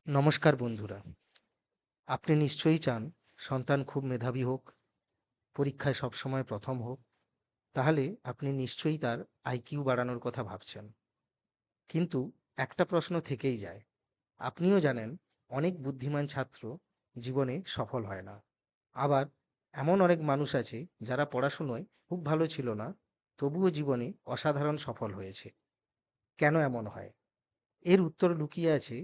নমস্কার বন্ধুরা। আপনি নিশ্চয়ই চান সন্তান খুব মেধাবী হোক, পরীক্ষায় সবসময় প্রথম হোক। তাহলে আপনি নিশ্চয়ই তার আইকিউ বাড়ানোর কথা ভাবছেন। কিন্তু একটা প্রশ্ন থেকেই যায়। আপনিও জানেন অনেক বুদ্ধিমান ছাত্র জীবনে সফল হয় না। আবার এমন অনেক মানুষ আছে যারা পড়াশুনোয় খুব ভালো ছিল না, তবুও জীবনে অসাধারণ সফল হয়েছে। কেন এমন হয়? এর উত্তর লুকিয়ে আছে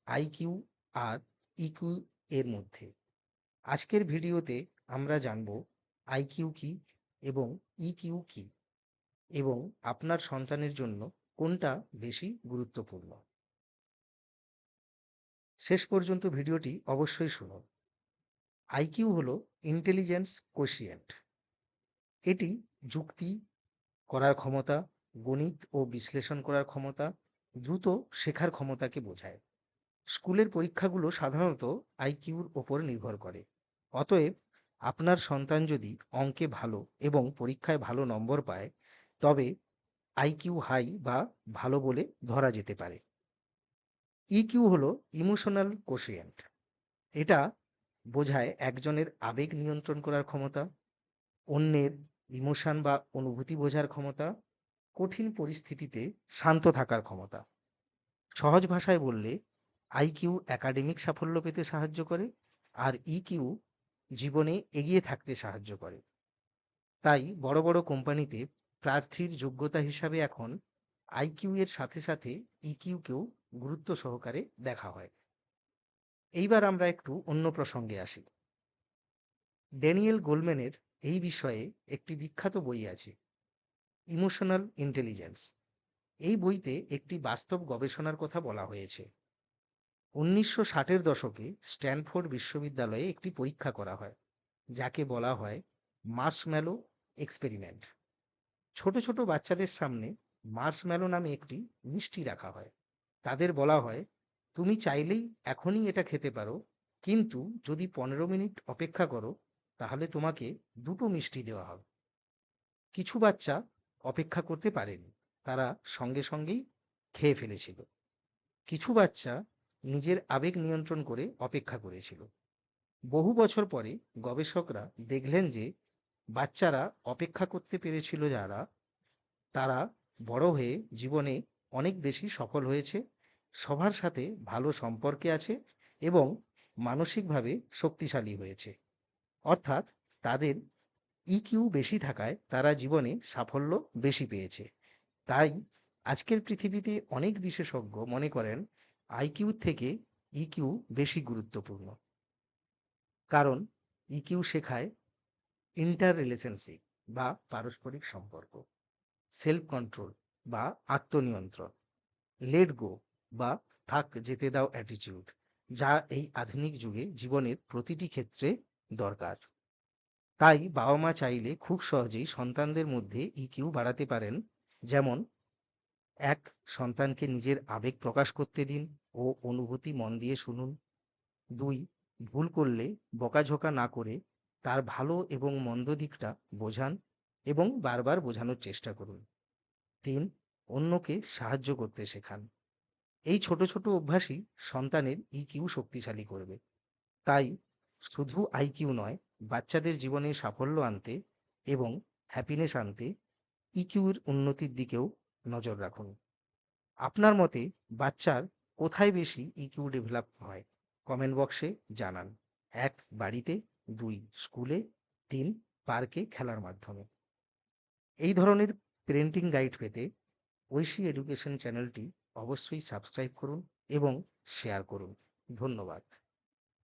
আইকিউ আর ইকিউ এর মধ্যে। আজকের ভিডিওতে আমরা জানব আইকিউ কি এবং ইকিউ কি এবং আপনার সন্তানের জন্য কোনটা বেশি গুরুত্বপূর্ণ। শেষ পর্যন্ত ভিডিওটি অবশ্যই শুনুন। আইকিউ হলো ইন্টেলিজেন্স কোশিয়েন্ট। এটি যুক্তি করার ক্ষমতা, গণিত ও বিশ্লেষণ করার ক্ষমতা, দ্রুত শেখার ক্ষমতাকে বোঝায়। স্কুলের পরীক্ষাগুলো সাধারণত আইকিউর ওপর নির্ভর করে। অতএব আপনার সন্তান যদি অঙ্কে ভালো এবং পরীক্ষায় ভালো নম্বর পায়, তবে আইকিউ হাই বা ভালো বলে ধরা যেতে পারে। ইকিউ হলো ইমোশনাল কোশিয়েন্ট। এটা বোঝায় একজনের আবেগ নিয়ন্ত্রণ করার ক্ষমতা, অন্যের ইমোশন বা অনুভূতি বোঝার ক্ষমতা, কঠিন পরিস্থিতিতে শান্ত থাকার ক্ষমতা। সহজ ভাষায় বললে আইকিউ একাডেমিক সাফল্য পেতে সাহায্য করে, আর ইকিউ জীবনে এগিয়ে থাকতে সাহায্য করে। তাই বড় বড় কোম্পানিতে প্রার্থীর যোগ্যতা হিসাবে এখন আইকিউ এর সাথে সাথে ইকিউকেও গুরুত্ব সহকারে দেখা হয়। এইবার আমরা একটু অন্য প্রসঙ্গে আসি। ড্যানিয়েল গোলম্যানের এই বিষয়ে একটি বিখ্যাত বই আছে, ইমোশনাল ইন্টেলিজেন্স। এই বইতে একটি বাস্তব গবেষণার কথা বলা হয়েছে। 1960-এর দশকে স্ট্যানফোর্ড বিশ্ববিদ্যালয়ে একটি পরীক্ষা করা হয়, যাকে বলা হয় মার্শম্যালো এক্সপেরিমেন্ট। ছোট ছোট বাচ্চাদের সামনে মার্শম্যালো নামে একটি মিষ্টি রাখা হয়। তাদের বলা হয়, তুমি চাইলেই এখনই এটা খেতে পারো, কিন্তু যদি 15 মিনিট অপেক্ষা করো তাহলে তোমাকে দুটো মিষ্টি দেওয়া হবে। কিছু বাচ্চা অপেক্ষা করতে পারেনি, তারা সঙ্গে সঙ্গেই খেয়ে ফেলেছিল। কিছু বাচ্চা নিজের আবেগ নিয়ন্ত্রণ করে অপেক্ষা করেছিল। বহু বছর পরে গবেষকরা দেখলেন যে বাচ্চারা অপেক্ষা করতে পেরেছিল যারা, তারা বড় হয়ে জীবনে অনেক বেশি সফল হয়েছে, সবার সাথে ভালো সম্পর্কে আছে এবং মানসিকভাবে শক্তিশালী হয়েছে। অর্থাৎ তাদের ইকিউ বেশি থাকায় তারা জীবনে সাফল্য বেশি পেয়েছে। তাই আজকের পৃথিবীতে অনেক বিশেষজ্ঞ মনে করেন আইকিউ থেকে ইকিউ বেশি গুরুত্বপূর্ণ। কারণ ইকিউ শেখায় ইন্টার রিলেশনশিপ বা পারস্পরিক সম্পর্ক, সেলফ কন্ট্রোল বা আত্মনিয়ন্ত্রণ, লেট গো বা থাক যেতে দাও অ্যাটিটিউড, যা এই আধুনিক যুগে জীবনের প্রতিটি ক্ষেত্রে দরকার। তাই বাবা মা চাইলে খুব সহজেই সন্তানদের মধ্যে ইকিউ বাড়াতে পারেন। যেমন, এক, সন্তানকে নিজের আবেগ প্রকাশ করতে দিন ও অনুভূতি মন দিয়ে শুনুন। দুই, ভুল করলে বকাঝকা না করে তার ভালো এবং মন্দ দিকটা বোঝান এবং বারবার বোঝানোর চেষ্টা করুন। তিন, অন্যকে সাহায্য করতে শেখান। এই ছোট ছোট অভ্যাসই সন্তানের ইকিউ শক্তিশালী করবে। তাই শুধু আইকিউ নয়, বাচ্চাদের জীবনে সাফল্য আনতে এবং হ্যাপিনেস আনতে ইকিউর উন্নতির দিকেও নজর রাখুন। আপনার মতে বাচ্চার কোথায় বেশি ইকিউ ডেভেলপ হয়? কমেন্ট বক্সে জানান। এক, বাড়িতে; দুই, স্কুলে; তিন, পার্কে খেলার মাধ্যমে। এই ধরনের পেরেন্টিং গাইড পেতে ঐশী এডুকেশন চ্যানেলটি অবশ্যই সাবস্ক্রাইব করুন এবং শেয়ার করুন। ধন্যবাদ।